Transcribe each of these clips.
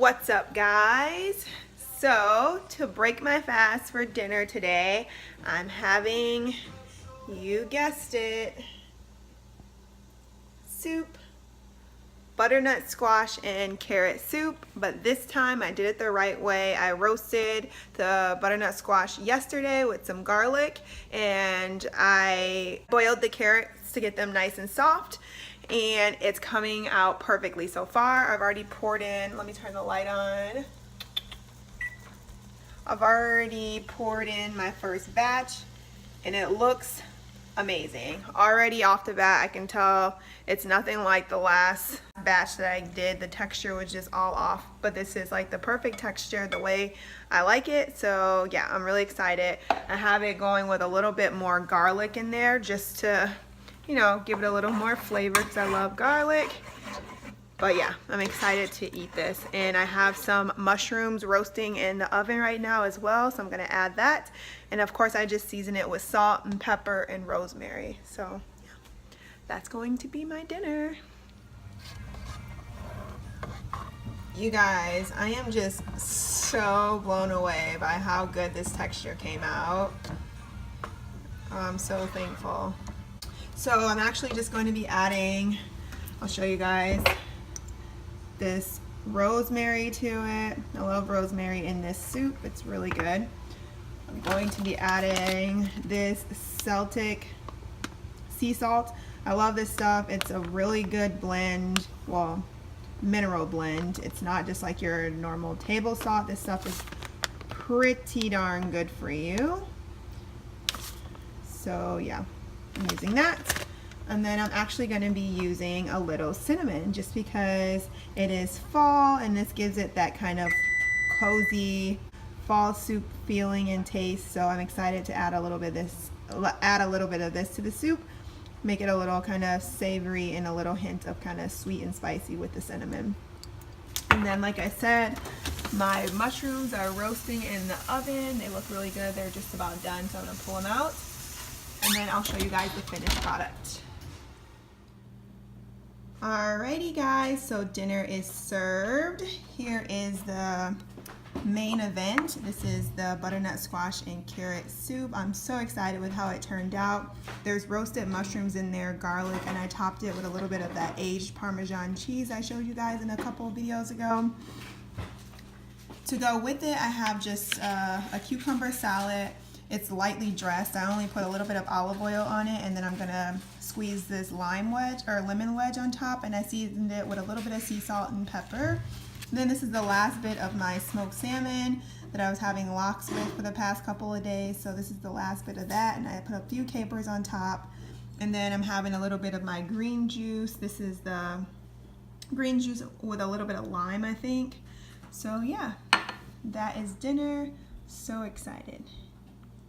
What's up, guys? So to break my fast for dinner today, I'm having, you guessed it, soup, butternut squash and carrot soup, but this time I did it the right way. I roasted the butternut squash yesterday with some garlic, and I boiled the carrots to get them nice and soft, and it's coming out perfectly so far. I've already poured in, let me turn the light on. I've already poured in my first batch and it looks amazing. Already off the bat, I can tell it's nothing like the last batch that I did. The texture was just all off, but this is like the perfect texture, the way I like it. So yeah, I'm really excited. I have it going with a little bit more garlic in there just to, you know, give it a little more flavor because I love garlic. But yeah, I'm excited to eat this. And I have some mushrooms roasting in the oven right now as well, so I'm gonna add that. And of course I just season it with salt and pepper and rosemary. So yeah, that's going to be my dinner. You guys, I am just so blown away by how good this texture came out. I'm so thankful. So I'm actually just going to be adding, I'll show you guys, this rosemary to it. I love rosemary in this soup, it's really good. I'm going to be adding this Celtic sea salt. I love this stuff. It's a really good blend, well, mineral blend. It's not just like your normal table salt. This stuff is pretty darn good for you. So yeah, I'm using that. And then I'm actually going to be using a little cinnamon just because it is fall and this gives it that kind of cozy fall soup feeling and taste. So I'm excited to add a little bit of this to the soup, make it a little kind of savory and a little hint of kind of sweet and spicy with the cinnamon. And then, like I said, my mushrooms are roasting in the oven. They look really good. They're just about done, so I'm going to pull them out. And then I'll show you guys the finished product. Alrighty guys, so dinner is served. Here is the main event. This is the butternut squash and carrot soup. I'm so excited with how it turned out. There's roasted mushrooms in there, garlic, and I topped it with a little bit of that aged Parmesan cheese I showed you guys in a couple of videos ago. To go with it, I have just a cucumber salad. It's lightly dressed. I only put a little bit of olive oil on it, and then I'm gonna squeeze this lime wedge or lemon wedge on top, and I seasoned it with a little bit of sea salt and pepper. And then this is the last bit of my smoked salmon that I was having lox with for the past couple of days. So this is the last bit of that, and I put a few capers on top. And then I'm having a little bit of my green juice. This is the green juice with a little bit of lime, I think. So yeah, that is dinner. So excited.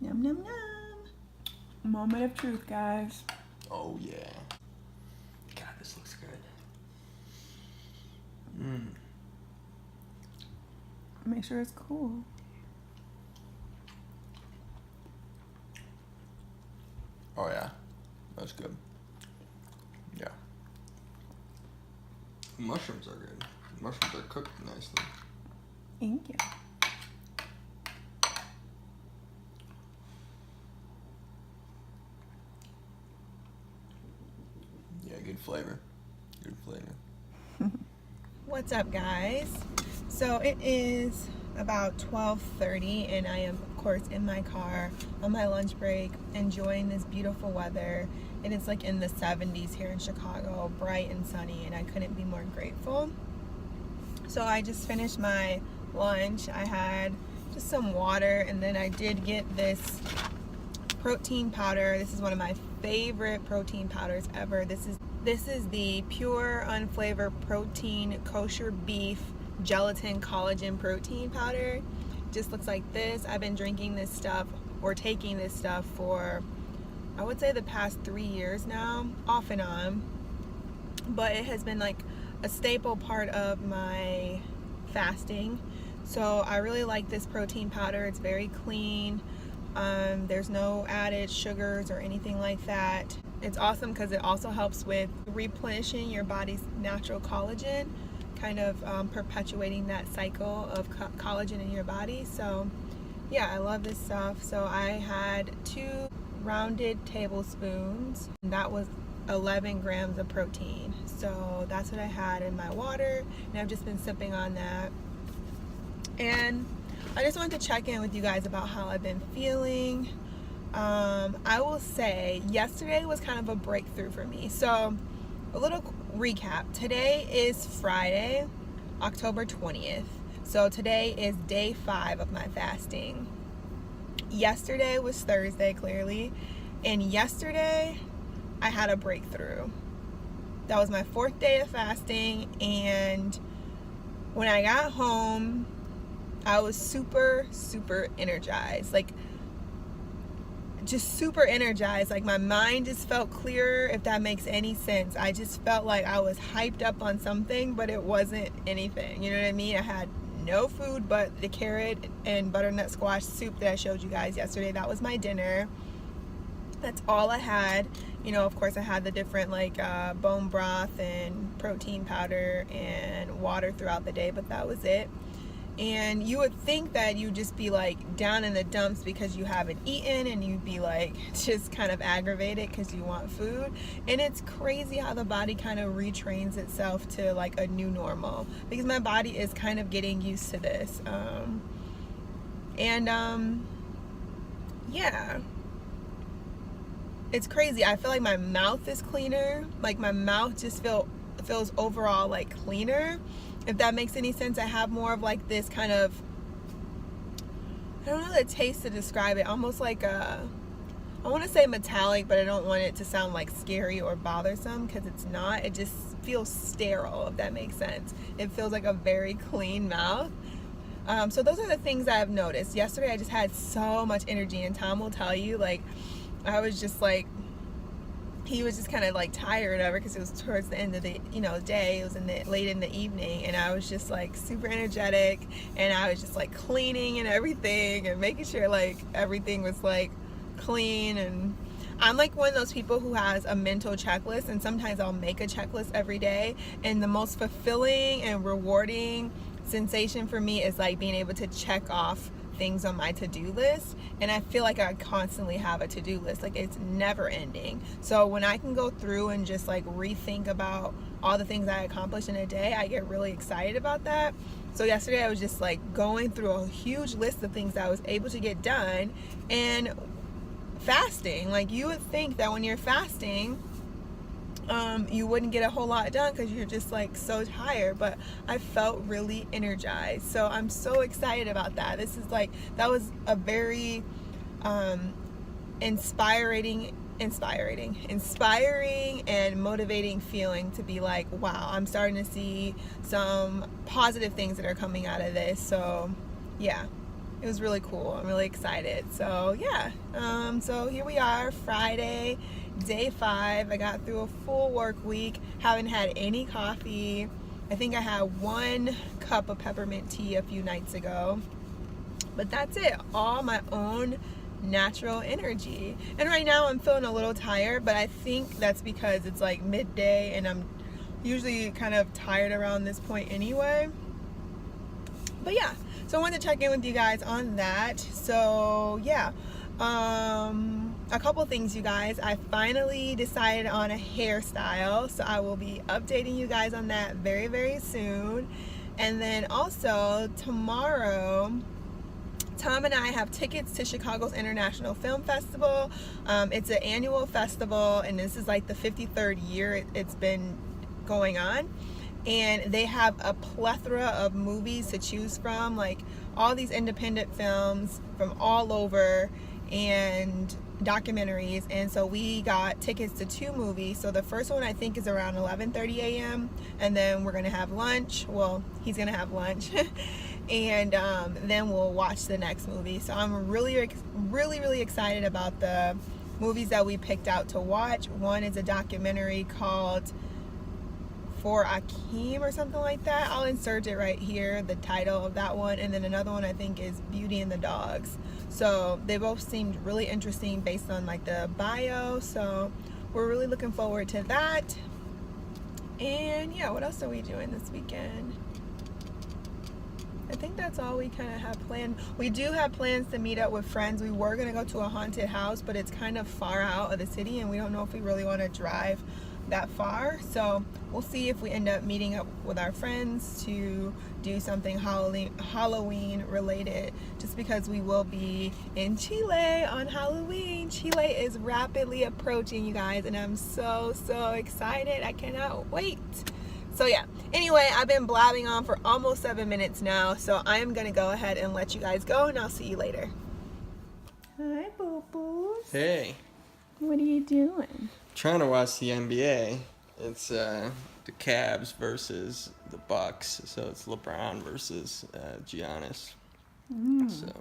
Num num num. Moment of truth, guys. Oh yeah. God, this looks good. Make sure it's cool. Oh yeah, that's good. Yeah. Mushrooms are good. Mushrooms are cooked nicely. Thank you. Yeah, good flavor. Good flavor. What's up, guys? So it is about 12:30 and I am of course in my car on my lunch break enjoying this beautiful weather. And it's like in the 70s here in Chicago, bright and sunny, and I couldn't be more grateful. So I just finished my lunch. I had just some water, and then I did get this protein powder. This is one of my favorite protein powders ever. This is the pure unflavored protein kosher beef gelatin collagen protein powder. Just looks like this. I've been drinking this stuff or taking this stuff for, I would say, the past 3 years now, off and on, but it has been like a staple part of my fasting. So I really like this protein powder. It's very clean. There's no added sugars or anything like that. It's awesome because it also helps with replenishing your body's natural collagen, kind of perpetuating that cycle of collagen in your body. So yeah, I love this stuff. So I had 2 rounded tablespoons. That was 11 grams of protein. So that's what I had in my water, and I've just been sipping on that. And I just wanted to check in with you guys about how I've been feeling. I will say yesterday was kind of a breakthrough for me. So a little recap. Today is Friday, October 20th. So today is day 5 of my fasting. Yesterday was Thursday, clearly. And yesterday I had a breakthrough. That was my 4th day of fasting. And when I got home, I was super, super energized. Like, just super energized. Like, my mind just felt clearer, if that makes any sense. I just felt like I was hyped up on something, but it wasn't anything. You know what I mean? I had no food but the carrot and butternut squash soup that I showed you guys yesterday. That was my dinner. That's all I had. You know, of course I had the different like bone broth and protein powder and water throughout the day, but that was it. And you would think that you'd just be like down in the dumps because you haven't eaten, and you'd be like just kind of aggravated because you want food. And it's crazy how the body kind of retrains itself to like a new normal, because my body is kind of getting used to this. Yeah, it's crazy. I feel like my mouth is cleaner. Like, my mouth just feels overall like cleaner, if that makes any sense. I have more of like this kind of, I don't know the taste to describe it, almost like I want to say metallic, but I don't want it to sound like scary or bothersome, because it's not. It just feels sterile, if that makes sense. It feels like a very clean mouth. So those are the things I've noticed. Yesterday I just had so much energy, and Tom will tell you, like, I was just like, he was just kind of like tired of it because it was towards the end of the day. It was late in the evening, and I was just like super energetic, and I was just like cleaning and everything and making sure like everything was like clean. And I'm like one of those people who has a mental checklist, and sometimes I'll make a checklist every day, and the most fulfilling and rewarding sensation for me is like being able to check off things on my to-do list. And I feel like I constantly have a to-do list, like it's never ending. So when I can go through and just like rethink about all the things I accomplished in a day, I get really excited about that. So yesterday I was just like going through a huge list of things that I was able to get done. And fasting, like, you would think that when you're fasting you wouldn't get a whole lot done because you're just like so tired, but I felt really energized. So I'm so excited about that. This is like, that was a very inspiring and motivating feeling, to be like, wow, I'm starting to see some positive things that are coming out of this. So yeah, it was really cool. I'm really excited. So yeah, so here we are, Friday, day 5. I got through a full work week, haven't had any coffee. I think I had 1 cup of peppermint tea a few nights ago, but that's it. All my own natural energy. And right now I'm feeling a little tired, but I think that's because it's like midday, and I'm usually kind of tired around this point anyway. But yeah, so I wanted to check in with you guys on that. So yeah, a couple things, you guys. I finally decided on a hairstyle, so I will be updating you guys on that very, very soon. And then also tomorrow, Tom and I have tickets to Chicago's International Film Festival. It's an annual festival, and this is like the 53rd year it's been going on. And they have a plethora of movies to choose from, like all these independent films from all over, and documentaries. And so we got tickets to 2 movies. So the first one I think is around 11:30 a.m. and then we're gonna have lunch. Well, he's gonna have lunch and then we'll watch the next movie. So I'm really excited about the movies that we picked out to watch. One is a documentary called For Akeem or something like that. I'll insert it right here, the title of that one. And then another one I think is Beauty and the Dogs. So they both seemed really interesting based on like the bio. So we're really looking forward to that. And yeah, what else are we doing this weekend? I think that's all we kind of have planned. We do have plans to meet up with friends. We were going to go to a haunted house, but it's kind of far out of the city and we don't know if we really want to drive that far. So we'll see if we end up meeting up with our friends to do something Halloween related, just because we will be in Chile on Halloween. Chile is rapidly approaching, you guys, and I'm so excited. I cannot wait. So yeah, anyway, I've been blabbing on for almost 7 minutes now, so I am gonna go ahead and let you guys go, and I'll see you later. Hi, boo-boos. Hey. What are you doing? Trying to watch the NBA. It's the Cavs versus the Bucks, so it's LeBron versus Giannis. So,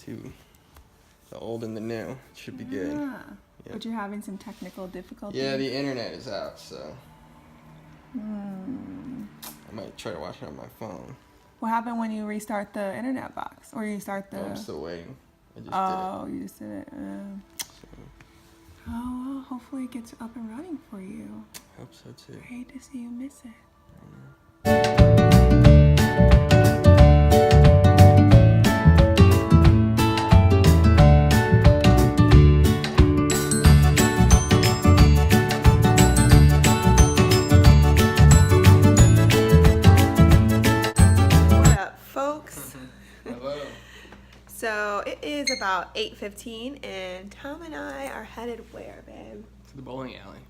the old and the new. It should be good. Yep. But you're having some technical difficulties. Yeah, the internet is out, so I might try to watch it on my phone. What happened when you restart the internet box, or you start the? I'm still waiting. I just did it. You just did it. Oh, well, hopefully it gets up and running for you. I hope so too. I hate to see you miss it. What up, folks? Hello. So it is about 8:15 and Tom and I are headed where, babe? To the bowling alley.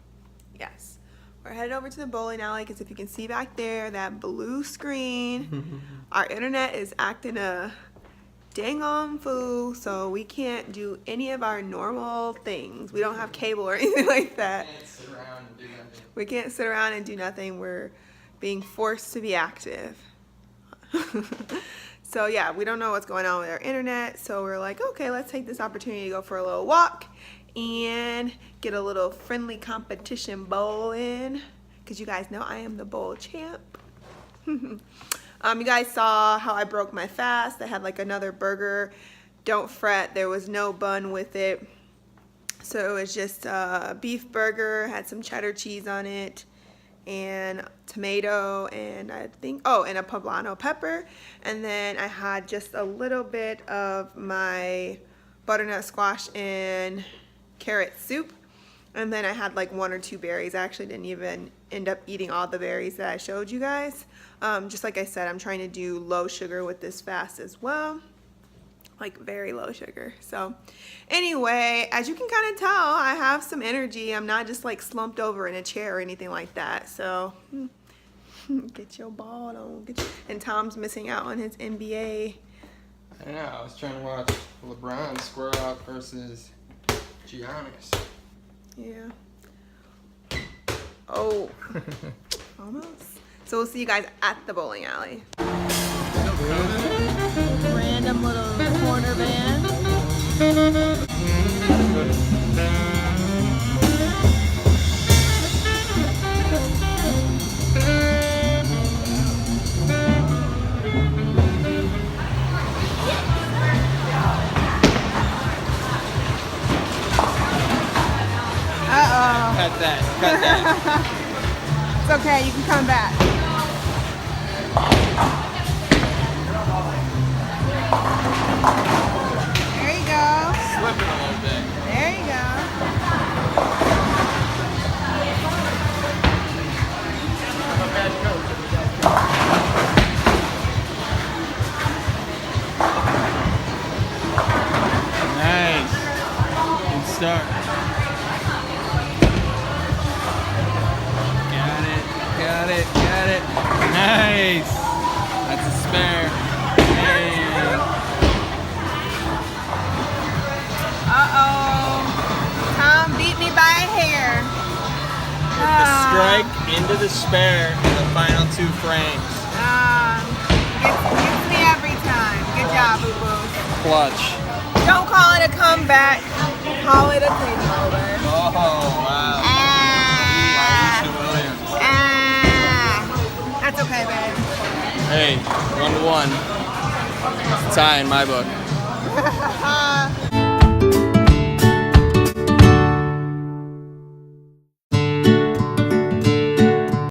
Yes. We're headed over to the bowling alley because if you can see back there, that blue screen, our internet is acting a dang on fool, so we can't do any of our normal things. We don't have cable or anything like that. Can't sit around and do nothing. We can't sit around and do nothing. We're being forced to be active. So yeah, we don't know what's going on with our internet, so we're like, okay, let's take this opportunity to go for a little walk and get a little friendly competition bowl in, because you guys know I am the bowl champ. You guys saw how I broke my fast. I had like another burger. Don't fret, there was no bun with it. So it was just a beef burger, had some cheddar cheese on it, and tomato, and I think, oh, and a poblano pepper. And then I had just a little bit of my butternut squash and carrot soup. And then I had like 1 or 2 berries. I actually didn't even end up eating all the berries that I showed you guys. Just like I said, I'm trying to do low sugar with this fast as well. Like very low sugar. So anyway, as you can kind of tell, I have some energy. I'm not just like slumped over in a chair or anything like that. So get your ball on. And Tom's missing out on his NBA. I know, I was trying to watch LeBron square up versus Giannis. Yeah. Oh. Almost. So we'll see you guys at the bowling alley. Random little corner band. Uh-oh. Cut that. It's okay, you can come back. There you go. Slipping a little bit. There you go. I'm a bad coach. Nice. Good start. Got it. Nice. That's a spare. Hey. Uh-oh. Tom beat me by a hair. The strike into the spare in the final 2 frames. Gets me every time. Good job, boo-boo. Clutch. Don't call it a comeback. Call it a takeover. Oh, wow. That's okay, babe. Hey, 1-1. It's a tie in my book.